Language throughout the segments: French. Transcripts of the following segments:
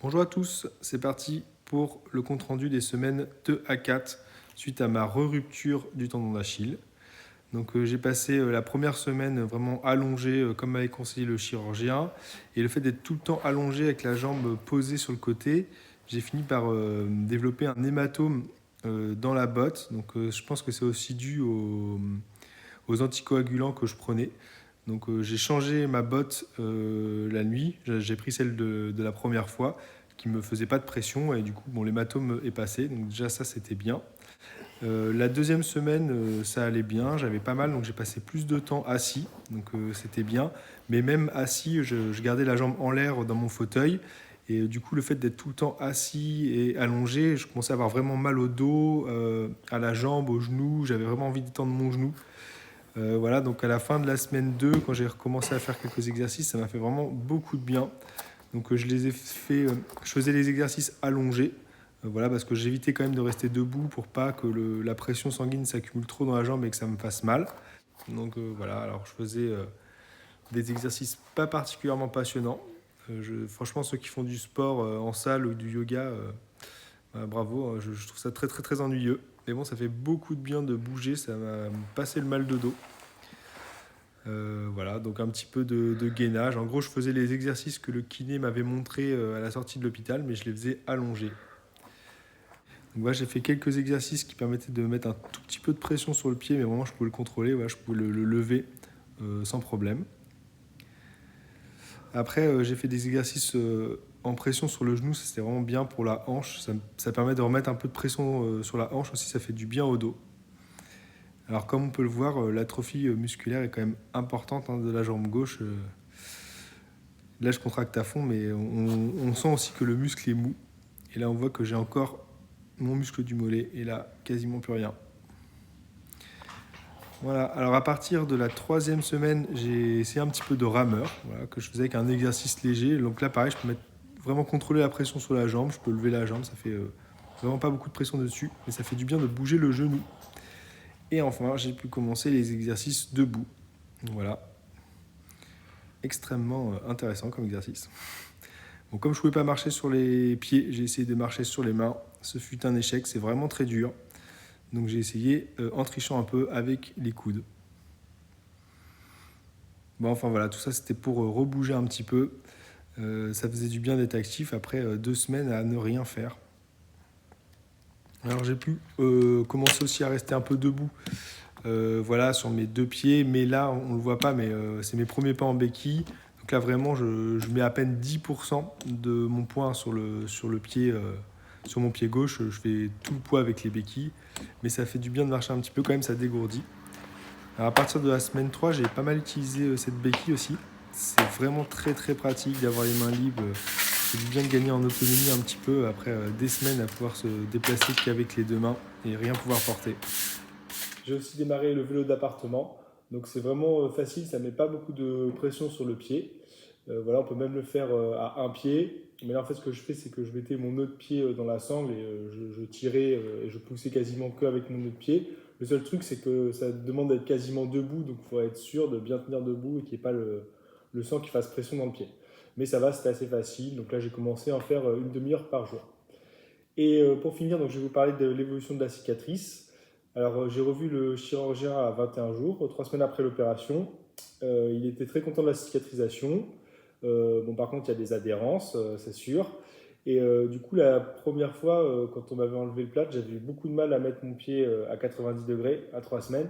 Bonjour à tous, c'est parti pour le compte-rendu des semaines 2 à 4 suite à ma re-rupture du tendon d'Achille. J'ai passé la première semaine vraiment allongé comme m'avait conseillé le chirurgien et le fait d'être tout le temps allongé avec la jambe posée sur le côté, j'ai fini par développer un hématome dans la botte. Je pense que c'est aussi dû aux anticoagulants que je prenais. J'ai changé ma botte la nuit. J'ai pris celle de la première fois qui me faisait pas de pression et du coup bon, l'hématome est passé. Donc déjà ça c'était bien. La deuxième semaine ça allait bien, j'avais pas mal donc j'ai passé plus de temps assis c'était bien. Mais même assis je gardais la jambe en l'air dans mon fauteuil et du coup le fait d'être tout le temps assis et allongé, je commençais à avoir vraiment mal au dos, à la jambe, au genou. J'avais vraiment envie d'étendre mon genou. Voilà, donc à la fin de la semaine 2, quand j'ai recommencé à faire quelques exercices, ça m'a fait vraiment beaucoup de bien. Je les ai fait, je faisais les exercices allongés, voilà, parce que j'évitais quand même de rester debout pour pas que la pression sanguine s'accumule trop dans la jambe et que ça me fasse mal. Voilà, alors je faisais des exercices pas particulièrement passionnants. Franchement, ceux qui font du sport en salle ou du yoga, bravo, je trouve ça très très très ennuyeux. Mais bon, ça fait beaucoup de bien de bouger, ça m'a passé le mal de dos. Voilà, donc un petit peu de gainage. En gros, je faisais les exercices que le kiné m'avait montré à la sortie de l'hôpital, mais je les faisais allongés. Donc voilà, j'ai fait quelques exercices qui permettaient de mettre un tout petit peu de pression sur le pied, mais vraiment je pouvais le contrôler, voilà, je pouvais le lever sans problème. Après, j'ai fait des exercices en pression sur le genou, ça c'était vraiment bien pour la hanche. Ça permet de remettre un peu de pression sur la hanche aussi, ça fait du bien au dos. Alors comme on peut le voir, l'atrophie musculaire est quand même importante de la jambe gauche. Là, je contracte à fond, mais on sent aussi que le muscle est mou. Et là, on voit que j'ai encore mon muscle du mollet. Et là, quasiment plus rien. Voilà. Alors, à partir de la troisième semaine, j'ai essayé un petit peu de rameur, voilà, que je faisais avec un exercice léger. Donc là, pareil, je peux vraiment contrôler la pression sur la jambe. Je peux lever la jambe. Ça fait vraiment pas beaucoup de pression dessus. Mais ça fait du bien de bouger le genou. Et enfin, j'ai pu commencer les exercices debout. Voilà. Extrêmement intéressant comme exercice. Bon, comme je ne pouvais pas marcher sur les pieds, j'ai essayé de marcher sur les mains. Ce fut un échec, c'est vraiment très dur. Donc j'ai essayé en trichant un peu avec les coudes. Bon, enfin voilà, tout ça c'était pour rebouger un petit peu. Ça faisait du bien d'être actif après 2 semaines à ne rien faire. Alors j'ai pu commencer aussi à rester un peu debout, voilà, sur mes deux pieds. Mais là, on ne le voit pas, mais c'est mes premiers pas en béquille. Donc là, vraiment, je mets à peine 10% de mon poids sur le pied, sur mon pied gauche. Je fais tout le poids avec les béquilles. Mais ça fait du bien de marcher un petit peu quand même, ça dégourdit. Alors à partir de la semaine 3, j'ai pas mal utilisé cette béquille aussi. C'est vraiment très très pratique d'avoir les mains libres. C'est du bien de gagner en autonomie un petit peu après des semaines à pouvoir se déplacer qu'avec les deux mains et rien pouvoir porter. J'ai aussi démarré le vélo d'appartement. Donc c'est vraiment facile, ça ne met pas beaucoup de pression sur le pied. Voilà, on peut même le faire à un pied. Mais là, en fait, ce que je fais, c'est que je mettais mon autre pied dans la sangle et je tirais et je poussais quasiment qu'avec mon autre pied. Le seul truc, c'est que ça demande d'être quasiment debout, donc il faut être sûr de bien tenir debout et qu'il n'y ait pas le sang qui fasse pression dans le pied. Mais ça va, c'était assez facile. Donc là, j'ai commencé à en faire une demi-heure par jour. Et pour finir, donc, je vais vous parler de l'évolution de la cicatrice. Alors, j'ai revu le chirurgien à 21 jours, 3 semaines après l'opération. Il était très content de la cicatrisation. Bon, par contre, il y a des adhérences, c'est sûr. Et du coup, la première fois, quand on m'avait enlevé le plâtre, j'avais eu beaucoup de mal à mettre mon pied à 90 degrés à 3 semaines.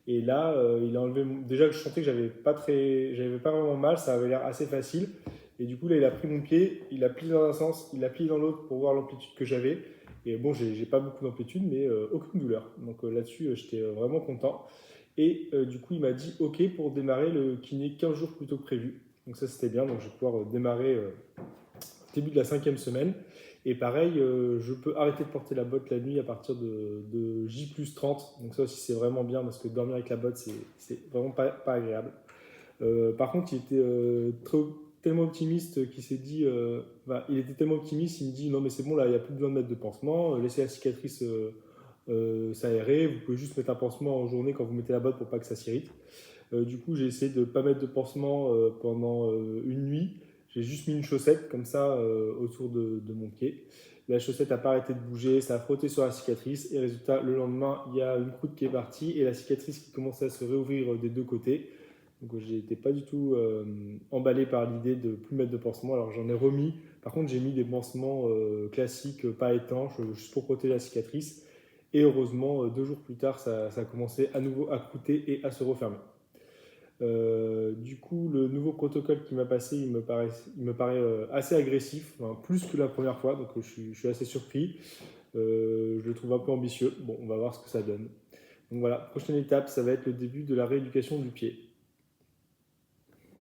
Et là, il a enlevé. Déjà, je sentais que j'avais pas vraiment mal, ça avait l'air assez facile. Et du coup, là, il a pris mon pied, il l'a plié dans un sens, il l'a plié dans l'autre pour voir l'amplitude que j'avais. Et bon, j'ai pas beaucoup d'amplitude, mais aucune douleur. Donc là-dessus, j'étais vraiment content. Et du coup, il m'a dit OK pour démarrer le kiné 15 jours plus tôt que prévu. Donc ça, c'était bien. Donc je vais pouvoir démarrer au début de la cinquième semaine. Et pareil, je peux arrêter de porter la botte la nuit à partir de J plus 30. Donc ça aussi, c'est vraiment bien parce que dormir avec la botte, c'est vraiment pas agréable. Par contre, il était tellement optimiste qu'il s'est dit, il était tellement optimiste, il me dit non mais c'est bon là, il n'y a plus besoin de mettre de pansement, laissez la cicatrice s'aérer, vous pouvez juste mettre un pansement en journée quand vous mettez la botte pour pas que ça s'irrite. Du coup, j'ai essayé de ne pas mettre de pansement pendant une nuit. J'ai juste mis une chaussette comme ça autour de mon pied. La chaussette n'a pas arrêté de bouger, ça a frotté sur la cicatrice et résultat, le lendemain, il y a une croûte qui est partie et la cicatrice qui commençait à se réouvrir des deux côtés. Donc j'étais pas du tout emballé par l'idée de plus mettre de pansement, alors j'en ai remis. Par contre, j'ai mis des pansements classiques, pas étanches, juste pour protéger la cicatrice. Et heureusement, 2 jours plus tard, ça a commencé à nouveau à croûter et à se refermer. Du coup, le nouveau protocole qui m'a passé, il me paraît assez agressif, enfin, plus que la première fois, donc je suis assez surpris. Je le trouve un peu ambitieux. Bon, on va voir ce que ça donne. Donc voilà, prochaine étape, ça va être le début de la rééducation du pied.